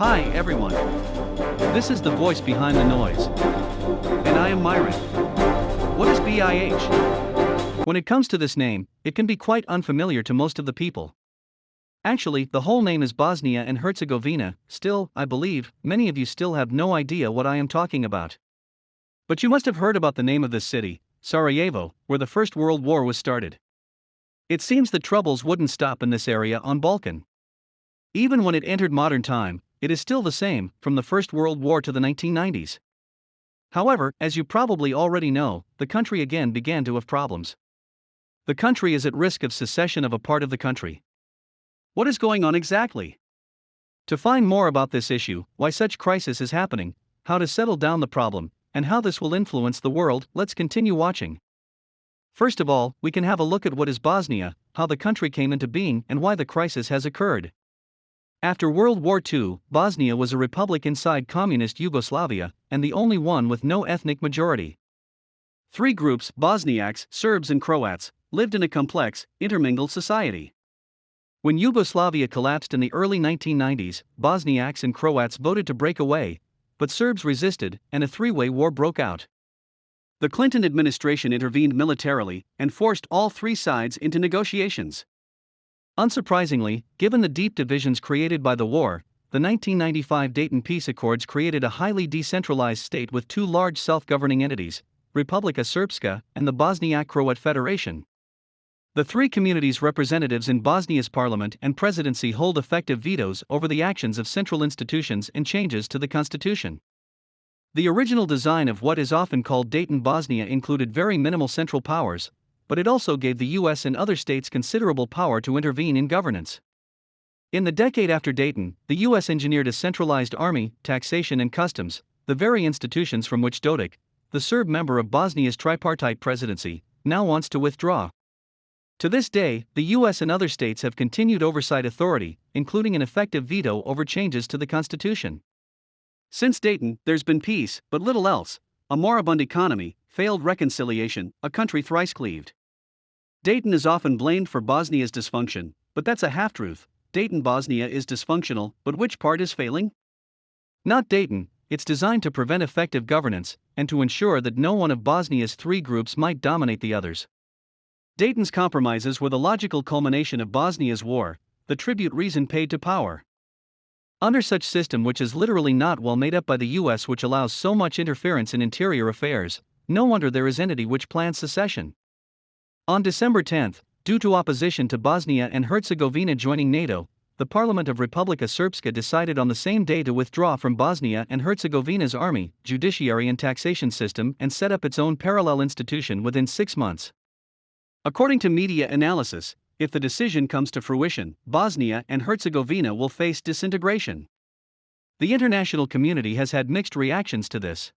Hi everyone. This is the voice behind the noise. And I am Myron. What is BIH? When it comes to this name, it can be quite unfamiliar to most of the people. Actually, the whole name is Bosnia and Herzegovina. Still, I believe, many of you still have no idea what I am talking about. But you must have heard about the name of this city, Sarajevo, where the First World War was started. It seems the troubles wouldn't stop in this area on Balkan. Even when it entered modern time, it is still the same, from the First World War to the 1990s. However, as you probably already know, the country again began to have problems. The country is at risk of secession of a part of the country. What is going on exactly? To find more about this issue, why such crisis is happening, how to settle down the problem, and how this will influence the world, let's continue watching. First of all, we can have a look at what is Bosnia, how the country came into being, and why the crisis has occurred. After World War II, Bosnia was a republic inside communist Yugoslavia, and the only one with no ethnic majority. Three groups, Bosniaks, Serbs and Croats, lived in a complex, intermingled society. When Yugoslavia collapsed in the early 1990s, Bosniaks and Croats voted to break away, but Serbs resisted, and a three-way war broke out. The Clinton administration intervened militarily and forced all three sides into negotiations. Unsurprisingly, given the deep divisions created by the war, the 1995 Dayton Peace Accords created a highly decentralized state with two large self-governing entities, Republika Srpska and the Bosniak Croat Federation. The three communities' representatives in Bosnia's parliament and presidency hold effective vetoes over the actions of central institutions and changes to the constitution. The original design of what is often called Dayton Bosnia included very minimal central powers, but it also gave the US and other states considerable power to intervene in governance. In the decade after Dayton, the US engineered a centralized army, taxation and customs, the very institutions from which Dodik, the Serb member of Bosnia's tripartite presidency, now wants to withdraw. To this day, the US and other states have continued oversight authority, including an effective veto over changes to the constitution. Since Dayton, there's been peace, but little else: a moribund economy, failed reconciliation, a country thrice cleaved. Dayton is often blamed for Bosnia's dysfunction, but that's a half-truth. Dayton Bosnia is dysfunctional, but which part is failing? Not Dayton. It's designed to prevent effective governance, and to ensure that no one of Bosnia's three groups might dominate the others. Dayton's compromises were the logical culmination of Bosnia's war, the tribute reason paid to power. Under such system, which is literally not well made up by the US, which allows so much interference in interior affairs, no wonder there is entity which plans secession. On December 10, due to opposition to Bosnia and Herzegovina joining NATO, the Parliament of Republika Srpska decided on the same day to withdraw from Bosnia and Herzegovina's army, judiciary and taxation system and set up its own parallel institution within 6 months. According to media analysis, if the decision comes to fruition, Bosnia and Herzegovina will face disintegration. The international community has had mixed reactions to this.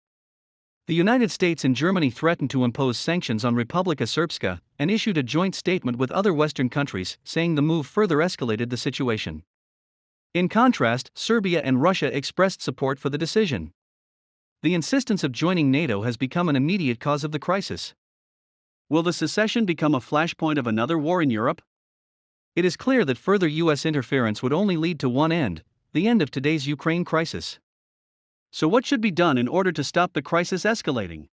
The United States and Germany threatened to impose sanctions on Republika Srpska and issued a joint statement with other Western countries, saying the move further escalated the situation. In contrast, Serbia and Russia expressed support for the decision. The insistence of joining NATO has become an immediate cause of the crisis. Will the secession become a flashpoint of another war in Europe? It is clear that further US interference would only lead to one end: the end of today's Ukraine crisis. So what should be done in order to stop the crisis escalating?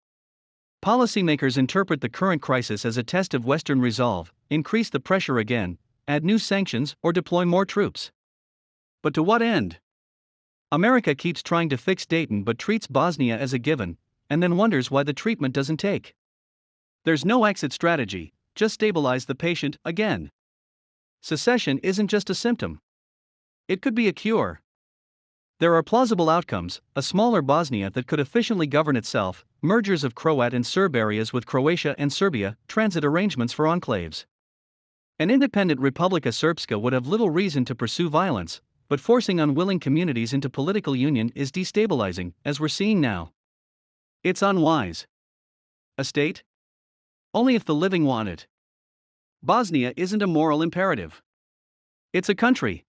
Policymakers interpret the current crisis as a test of Western resolve: increase the pressure again, add new sanctions, or deploy more troops. But to what end? America keeps trying to fix Dayton but treats Bosnia as a given, and then wonders why the treatment doesn't take. There's no exit strategy, just stabilize the patient again. Secession isn't just a symptom. It could be a cure. There are plausible outcomes: a smaller Bosnia that could efficiently govern itself, mergers of Croat and Serb areas with Croatia and Serbia, transit arrangements for enclaves. An independent Republika Srpska would have little reason to pursue violence, but forcing unwilling communities into political union is destabilizing, as we're seeing now. It's unwise. A state? Only if the living want it. Bosnia isn't a moral imperative. It's a country.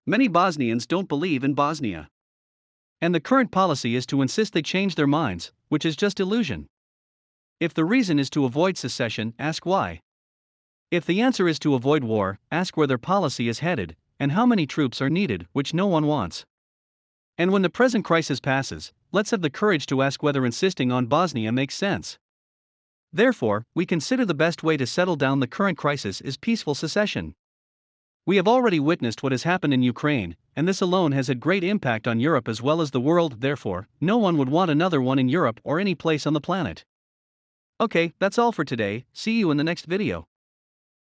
Many Bosnians don't believe in Bosnia. And the current policy is to insist they change their minds, which is just illusion. If the reason is to avoid secession, ask why. If the answer is to avoid war, ask where their policy is headed, and how many troops are needed, which no one wants. And when the present crisis passes, let's have the courage to ask whether insisting on Bosnia makes sense. Therefore, we consider the best way to settle down the current crisis is peaceful secession. We have already witnessed what has happened in Ukraine, and this alone has had great impact on Europe as well as the world, therefore, no one would want another one in Europe or any place on the planet. Okay, that's all for today, see you in the next video.